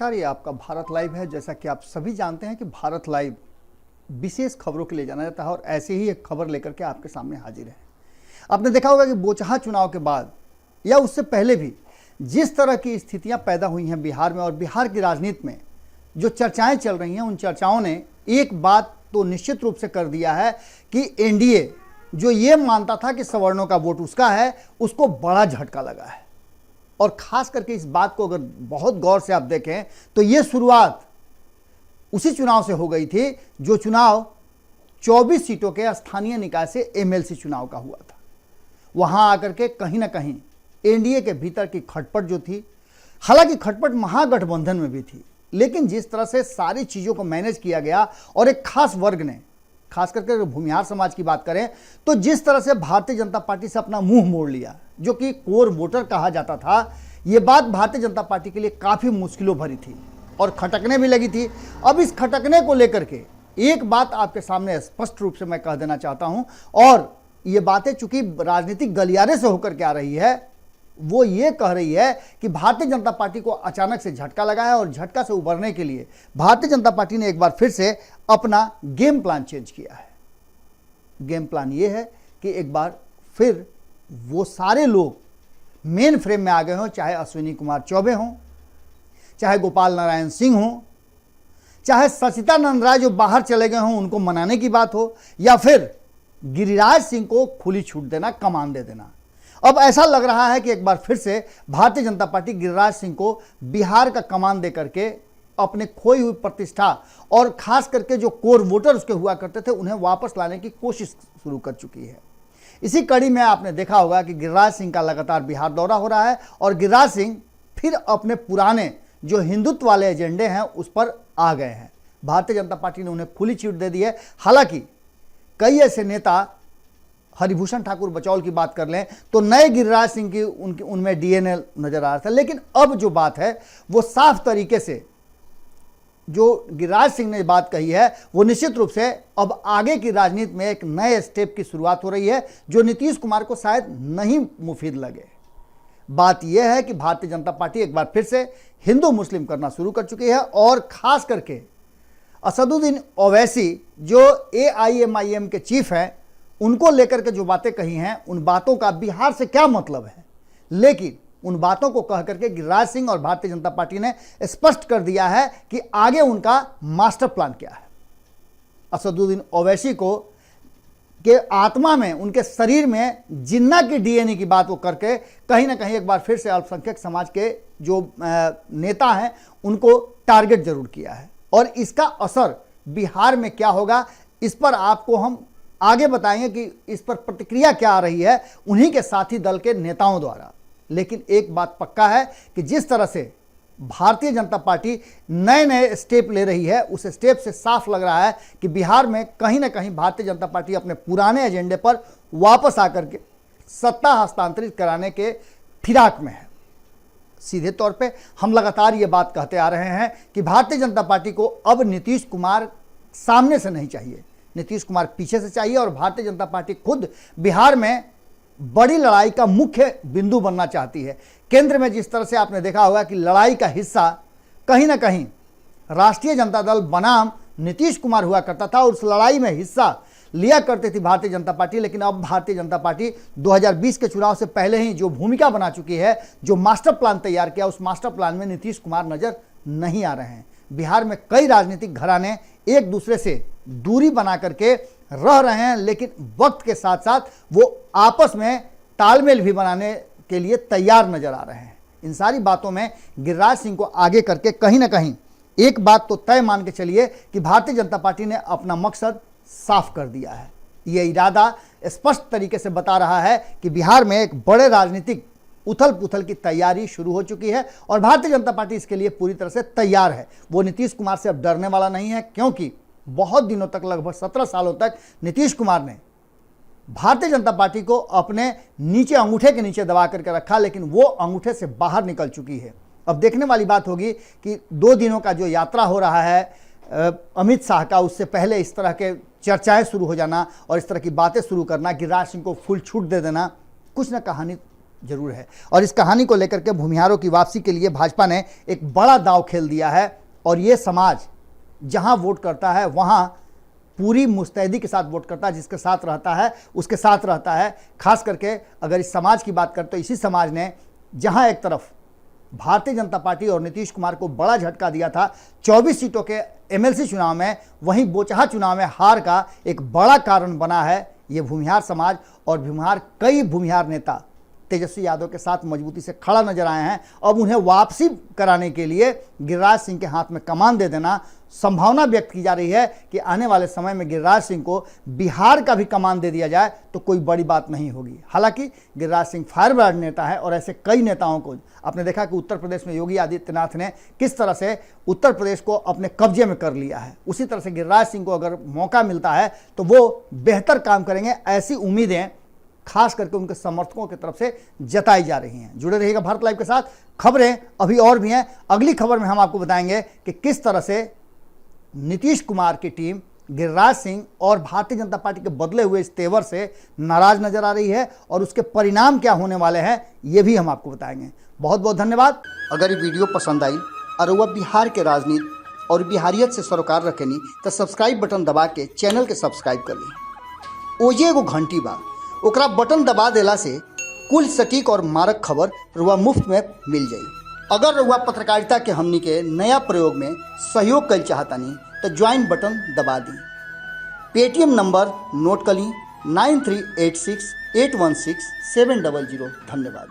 नमस्कार, ये आपका भारत लाइव है। जैसा कि आप सभी जानते हैं कि भारत लाइव विशेष खबरों के लिए जाना जाता है और ऐसे ही एक खबर लेकर के आपके सामने हाजिर है। आपने देखा होगा कि बोचहा चुनाव के बाद या उससे पहले भी जिस तरह की स्थितियां पैदा हुई हैं बिहार में और बिहार की राजनीति में जो चर्चाएं चल रही हैं, उन चर्चाओं ने एक बात तो निश्चित रूप से कर दिया है कि एनडीए जो ये मानता था कि सवर्णों का वोट उसका है, उसको बड़ा झटका लगा है। और खास करके इस बात को अगर बहुत गौर से आप देखें तो ये शुरुआत उसी चुनाव से हो गई थी जो चुनाव 24 सीटों के स्थानीय निकाय से एमएलसी चुनाव का हुआ था। वहां आकर के कहीं ना कहीं एनडीए के भीतर की खटपट जो थी, हालांकि खटपट महागठबंधन में भी थी, लेकिन जिस तरह से सारी चीजों को मैनेज किया गया और एक खास वर्ग ने, खास करके अगर भूमिहार समाज की बात करें तो जिस तरह से भारतीय जनता पार्टी से अपना मुंह मोड़ लिया, जो कि कोर वोटर कहा जाता था, ये बात भारतीय जनता पार्टी के लिए काफी मुश्किलों भरी थी और खटकने भी लगी थी। अब इस खटकने को लेकर के एक बात आपके सामने स्पष्ट रूप से मैं कह देना चाहता हूं, और ये बातें चूंकि राजनीतिक गलियारे से होकर के आ रही है, वो ये कह रही है कि भारतीय जनता पार्टी को अचानक से झटका लगा है और झटका से उबरने के लिए भारतीय जनता पार्टी ने एक बार फिर से अपना गेम प्लान चेंज किया है। गेम प्लान ये है कि एक बार फिर वो सारे लोग मेन फ्रेम में आ गए हों, चाहे अश्विनी कुमार चौबे हों, चाहे गोपाल नारायण सिंह हों, चाहे सचिदानंद राय जो बाहर चले गए हों उनको मनाने की बात हो, या फिर गिरिराज सिंह को खुली छूट देना, कमान दे देना। अब ऐसा लग रहा है कि एक बार फिर से भारतीय जनता पार्टी गिरिराज सिंह को बिहार का कमान दे करके अपने खोई हुई प्रतिष्ठा और खास करके जो कोर वोटर उसके हुआ करते थे उन्हें वापस लाने की कोशिश शुरू कर चुकी है। इसी कड़ी में आपने देखा होगा कि गिरिराज सिंह का लगातार बिहार दौरा हो रहा है और गिरिराज सिंह फिर अपने पुराने जो हिंदुत्व वाले एजेंडे हैं उस पर आ गए हैं। भारतीय जनता पार्टी ने उन्हें खुली छूट दे दी है। हालांकि कई ऐसे नेता, हरिभूषण ठाकुर बचौल की बात कर लें तो नए गिरिराज सिंह की उनमें डीएनए नजर आ रहा था, लेकिन अब जो बात है वो साफ तरीके से जो गिरिराज सिंह ने बात कही है वो निश्चित रूप से अब आगे की राजनीति में एक नए स्टेप की शुरुआत हो रही है जो नीतीश कुमार को शायद नहीं मुफीद लगे। बात यह है कि भारतीय जनता पार्टी एक बार फिर से हिंदू मुस्लिम करना शुरू कर चुकी है और खास करके असदुद्दीन ओवैसी जो एआईएमआईएम के चीफ हैं उनको लेकर के जो बातें कही हैं, उन बातों का बिहार से क्या मतलब है, लेकिन उन बातों को कह करके गिरिराज सिंह और भारतीय जनता पार्टी ने स्पष्ट कर दिया है कि आगे उनका मास्टर प्लान क्या है। असदुद्दीन ओवैसी को के आत्मा में, उनके शरीर में जिन्ना की डीएनए की बात वो करके कहीं ना कहीं एक बार फिर से अल्पसंख्यक समाज के जो नेता हैं उनको टारगेट जरूर किया है। और इसका असर बिहार में क्या होगा इस पर आपको हम आगे बताएंगे कि इस पर प्रतिक्रिया क्या आ रही है उन्हीं के साथी दल के नेताओं द्वारा। लेकिन एक बात पक्का है कि जिस तरह से भारतीय जनता पार्टी नए नए स्टेप ले रही है, उस स्टेप से साफ लग रहा है कि बिहार में कहीं ना कहीं भारतीय जनता पार्टी अपने पुराने एजेंडे पर वापस आकर के सत्ता हस्तांतरित कराने के फिराक में है। सीधे तौर पे हम लगातार ये बात कहते आ रहे हैं कि भारतीय जनता पार्टी को अब नीतीश कुमार सामने से नहीं चाहिए, नीतीश कुमार पीछे से चाहिए और भारतीय जनता पार्टी खुद बिहार में बड़ी लड़ाई का मुख्य बिंदु बनना चाहती है। केंद्र में जिस तरह से आपने देखा होगा कि लड़ाई का हिस्सा कहीं ना कहीं राष्ट्रीय जनता दल बनाम नीतीश कुमार हुआ करता था और उस लड़ाई में हिस्सा लिया करती थी भारतीय जनता पार्टी, लेकिन अब भारतीय जनता पार्टी 2020 के चुनाव से पहले ही जो भूमिका बना चुकी है, जो मास्टर प्लान तैयार किया, उस मास्टर प्लान में नीतीश कुमार नजर नहीं आ रहे हैं। बिहार में कई राजनीतिक घराने एक दूसरे से दूरी बना करके रह रहे हैं, लेकिन वक्त के साथ साथ वो आपस में तालमेल भी बनाने के लिए तैयार नजर आ रहे हैं। इन सारी बातों में गिरिराज सिंह को आगे करके कहीं ना कहीं एक बात तो तय मान के चलिए कि भारतीय जनता पार्टी ने अपना मकसद साफ कर दिया है। ये इरादा स्पष्ट तरीके से बता रहा है कि बिहार में एक बड़े राजनीतिक उथल पुथल की तैयारी शुरू हो चुकी है और भारतीय जनता पार्टी इसके लिए पूरी तरह से तैयार है। वो नीतीश कुमार से अब डरने वाला नहीं है, क्योंकि बहुत दिनों तक, लगभग 17 सालों तक नीतीश कुमार ने भारतीय जनता पार्टी को अपने नीचे, अंगूठे के नीचे दबा करके रखा, लेकिन वो अंगूठे से बाहर निकल चुकी है। अब देखने वाली बात होगी कि 2 दिनों का जो यात्रा हो रहा है अमित शाह का, उससे पहले इस तरह के चर्चाएं शुरू हो जाना और इस तरह की बातें शुरू करना, गिरिराज सिंह को फुल छूट दे देना, कुछ ना कहानी जरूर है। और इस कहानी को लेकर के भूमिहारों की वापसी के लिए भाजपा ने एक बड़ा दांव खेल दिया है और ये समाज जहां वोट करता है वहां पूरी मुस्तैदी के साथ वोट करता है, जिसके साथ रहता है उसके साथ रहता है। खास करके अगर इस समाज की बात करें तो इसी समाज ने जहां एक तरफ भारतीय जनता पार्टी और नीतीश कुमार को बड़ा झटका दिया था 24 सीटों के एमएलसी चुनाव में, वहीं बोचहा चुनाव में हार का एक बड़ा कारण बना है ये भूमिहार समाज। और कई भूमिहार नेता तेजस्वी यादव के साथ मजबूती से खड़ा नजर आए हैं। अब उन्हें वापसी कराने के लिए गिरिराज सिंह के हाथ में कमान दे देना, संभावना व्यक्त की जा रही है कि आने वाले समय में गिरिराज सिंह को बिहार का भी कमान दे दिया जाए तो कोई बड़ी बात नहीं होगी। हालांकि गिरिराज सिंह फायरब्रांड नेता है और ऐसे कई नेताओं को आपने देखा कि उत्तर प्रदेश में योगी आदित्यनाथ ने किस तरह से उत्तर प्रदेश को अपने कब्जे में कर लिया है, उसी तरह से गिरिराज सिंह को अगर मौका मिलता है तो वो बेहतर काम करेंगे, ऐसी उम्मीदें खास करके उनके समर्थकों की तरफ से जताई जा रही हैं। जुड़े रहिएगा भारत लाइव के साथ, खबरें अभी और भी हैं। अगली खबर में हम आपको बताएंगे कि किस तरह से नीतीश कुमार की टीम गिरिराज सिंह और भारतीय जनता पार्टी के बदले हुए इस तेवर से नाराज नजर आ रही है और उसके परिणाम क्या होने वाले हैं ये भी हम आपको बताएंगे। बहुत बहुत धन्यवाद। अगर ये वीडियो पसंद आई और वह बिहार के राजनीति और बिहारियत से सरोकार रखेनी तो सब्सक्राइब बटन दबा के चैनल के सब्सक्राइब कर ली। ओजे एगो घंटी बा, ओकरा बटन दबा देला से कुल सटीक और मारक खबर रुआ मुफ्त में मिल जाई। अगर रुआ पत्रकारिता के हमनी के नया प्रयोग में सहयोग कर चाहतानी तो ज्वाइन बटन दबा दी। पेटीएम नंबर नोट कर ली 9386816700। धन्यवाद।